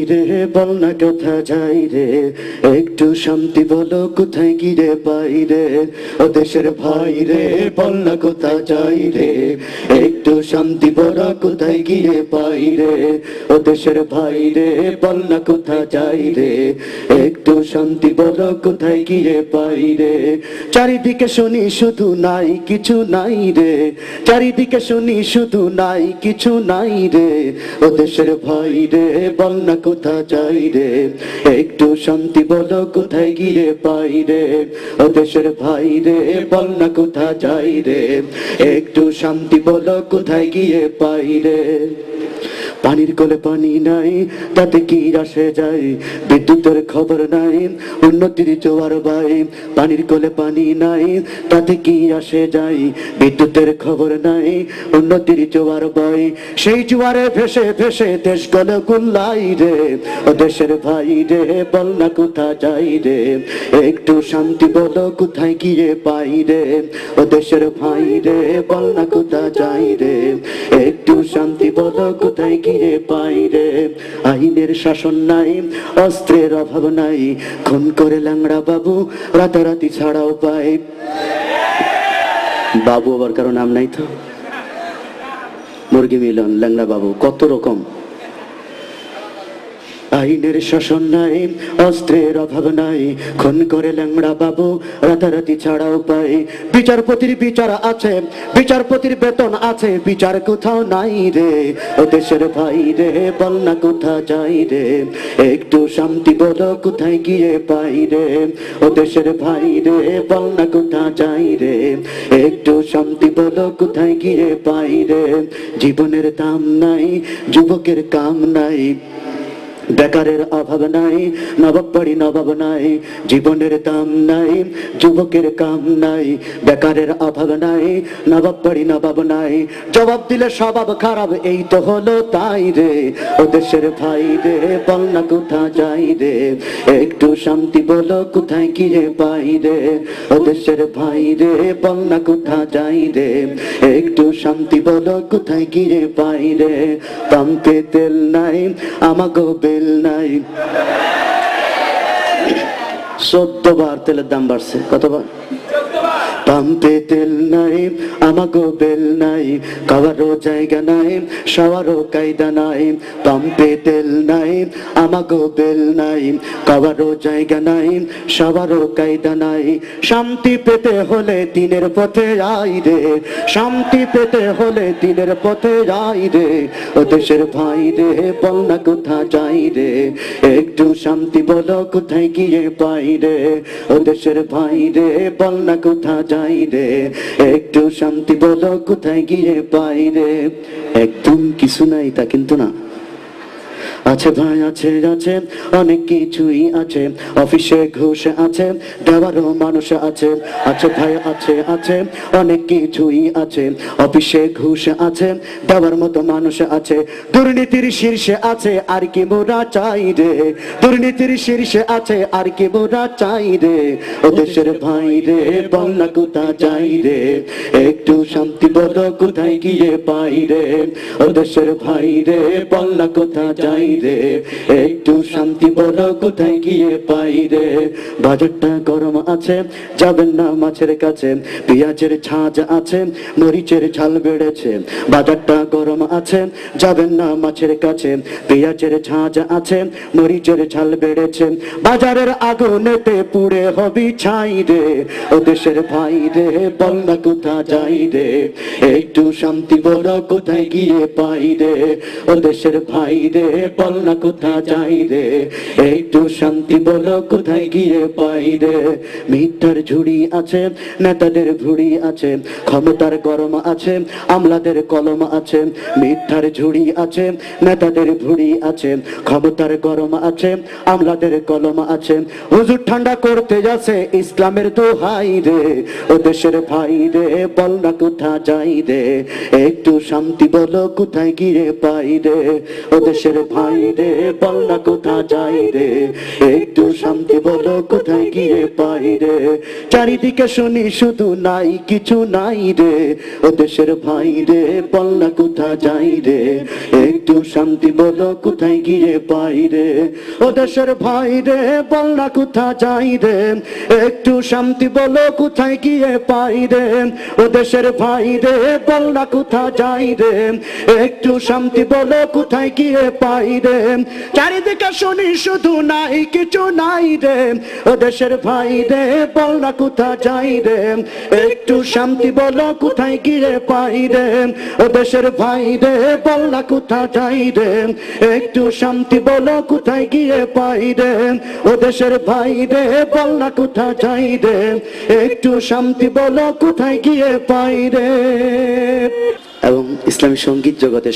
রে বল না কোথা যাই রে, একটু শান্তি বলো কোথায় গিয়ে পাই রে। ও দেশের ভাই রে বল না কোথা যাই রে, একটু শান্তি বলো কোথায় গিয়ে পাই রে। ও দেশের ভাই রে বল না কোথা যাই রে, একটু শান্তি বলো কোথায় গিয়ে পাই রে। চারিদিকে শুনি শুধু নাই কিছু নাই রে, চারিদিকে শুনি শুধু নাই কিছু নাই রে। ও দেশের ভাই রে বল না কোথা যাই রে, একটু শান্তি বলো কোথায় গিয়ে পাই রে। ও দেশের ভাই রে বল না কোথা যাই রে, একটু শান্তি বলো কোথায় গিয়ে পাই রে। পানির কোলে পানি নাই তাতে কি আসে যায়, বিদ্যুতের খবর নাই উন্নতির জোয়ার বাই। পানির কোলে পানি নাই তাতে কি আসে যায়, বিদ্যুতের খবর নাই উন্নতির জোয়ার বাই। সেই জোয়ারে ভেসে ভেসে দেশ গলে গুল্লাই রে। ও দেশের ভাই রে বল না কোথা যাই রে, একটু শান্তি বলো কোথায় গিয়ে পাই রে। ও দেশের ভাই রে বল না কোথা যাই রে, একটু শান্তি বলো কোথায় গিয়ে পাই রে। আইনের শাসন নাই, অস্ত্রের অভাব নাই, খুন করে ল্যাংড়া বাবু রাতারাতি ছাড়াও পাই। বাবু আবার কারো নাম নাই তো, মুরগি মিলন ল্যাংড়া বাবু কত রকম। আইনের শাসন নাই, অস্ত্রের অভাব নাই, খুন করে ল্যাংড়া বাবু রাতারাতি ছাড়াও পাই। বিচারপতির বিচার আছে, বিচারপতির বেতন আছে, বিচার কোথাও নাই রে। ও দেশের ভাই রে বল না কোথা যাই রে, একটু শান্তি বলো কোথায় গিয়ে পাই রে। ও দেশের ভাই রে বল না কোথা যাই রে, একটু শান্তি বলো কোথায় গিয়ে পাই রে। জীবনের দাম নাই, যুবকের কাম নাই, বেকারের অভাব নাই, নবাব বাড়ি নবাব নাই। জীবনের দাম নাই, যুবকের কাম নাই, বেকারের অভাব নাই, নবাব বাড়ি নবাব নাই। জবাব দিলে স্বভাব খারাপ এই তো হলো তাই রে। ও দেশের ভাই রে বল না কোথা যাই রে, একটু শান্তি বলো কোথায় গিয়ে পাই রে। ও দেশের ভাই রে বল না কোথা যাই রে, একটু শান্তি বলো কোথায় গিয়ে পাই রে। পাম্পে তেল নাই আমাগো বেল নাই, 14 বার তেলের দাম বাড়ছে, কতবার? পাম্পে তেল নাই আমাগো বেল নাই, খাওয়ারও জায়গা নাই শাওয়ারও কায়দা নাই। পাম্পে তেল নাই আমাগো বেল নাই, খাওয়ারও জায়গা নাই শাওয়ারও কায়দা নাই। শান্তি পেতে হলে দিনের পথে আই রে, শান্তি পেতে হলে দিনের পথে আই রে। ও দেশের ভাই রে বল না কোথা যাই রে, একটু শান্তি বলো কোথায় গিয়ে পাই রে। ও দেশের ভাই রে বল না কোথা যাই রে, একটু শান্তি বলো কোথায় গিয়ে পাই রে। একদম কিছু নাই তা কিন্তু না, আছে ভাই আছে আছে অনেক কিছুই আছে। অফিসে ঘুষ আছে, দেওয়ারও মানুষ আছে। আছে ভাই আছে আছে অনেক কিছুই আছে। অফিসে ঘুষ আছে, দেওয়ার মতো মানুষ আছে। দুর্নীতির শীর্ষে আছে আর কি মোরা চাই রে, দুর্নীতির শীর্ষে আছে আর কি মোরা চাই রে। ও দেশের ভাই রে বল না কোথা যাই রে, একটু শান্তি বলো কোথায় গিয়ে পাই রে। ও দেশের ভাই রে বল না কোথা যাই রে, একটু শান্তি বলো কোথায় গিয়ে পাই রে। বাজারটা গরম আছে, যাবেন না মাছের কাছে, পেঁয়াজের ঝাঁজ আছে, মরিচের ঝাল বেড়েছে। বাজারটা গরম আছে, যাবেন না মাছের কাছে, পেঁয়াজের ঝাঁজ আছে, মরিচের ঝাল বেড়েছে। বাজারের আগুনেতে পুড়ে হবি ছাই রে। ও দেশের ভাই রে বল না কোথা যাই রে, একটু শান্তি বলো কোথায় গিয়ে পাই রে। ও দেশের ভাই রে বল না কোথা যাই রে, একটু শান্তি বলো কোথায় গিয়ে পাই রে। মিথ্যার ঝুড়ি আছে, নেতাদের ভুড়ি আছে, ক্ষমতার গরম আছে, আমলাদের কলম আছে। মিথ্যার ঝুড়ি আছে, নেতাদের ভুড়ি আছে, ক্ষমতার গরম আছে, আমলাদের কলম আছে। হুজুর ঠান্ডা করতে যাচ্ছে ইসলামের দোহাই রে। ও দেশের ভাই রে বল না কোথা যাই রে, একটু শান্তি বলো কোথায় গিয়ে পাই রে। ও দেশের ভাই যাই রে, বল না কোথা যাই রে, একটু শান্তি বলো কোথায় গিয়ে পাই রে। চারিদিকে শুনি শুধু নাই কিছু নাই রে, ও দেশের ভাই রে, বল না কোথা যাই রে, একটু শান্তি বলো কোথায় গিয়ে পাই রে। ও দেশের ভাই রে, বল না কোথা যাই রে, একটু শান্তি বলো কোথায় গিয়ে পাই রে। ও দেশের ভাই রে, বল না কোথা যাই রে, একটু শান্তি বলো কোথায় গিয়ে পাই রে। চারিদিকে শুনি শুধু নাই কিছু নাই রে, ও দেশের ভাই রে, বল না কোথা যাই রে, একটু শান্তি বলো কোথায় গিয়ে পাই রে। ও দেশের ভাই রে, বল না কোথা যাই রে, একটু শান্তি বলো কোথায় গিয়ে পাই রে। ও দেশের ভাই রে, বল না কোথা যাই রে, একটু শান্তি বলো কোথায় গিয়ে পাই রে। এবং ইসলামী সঙ্গীত জগতে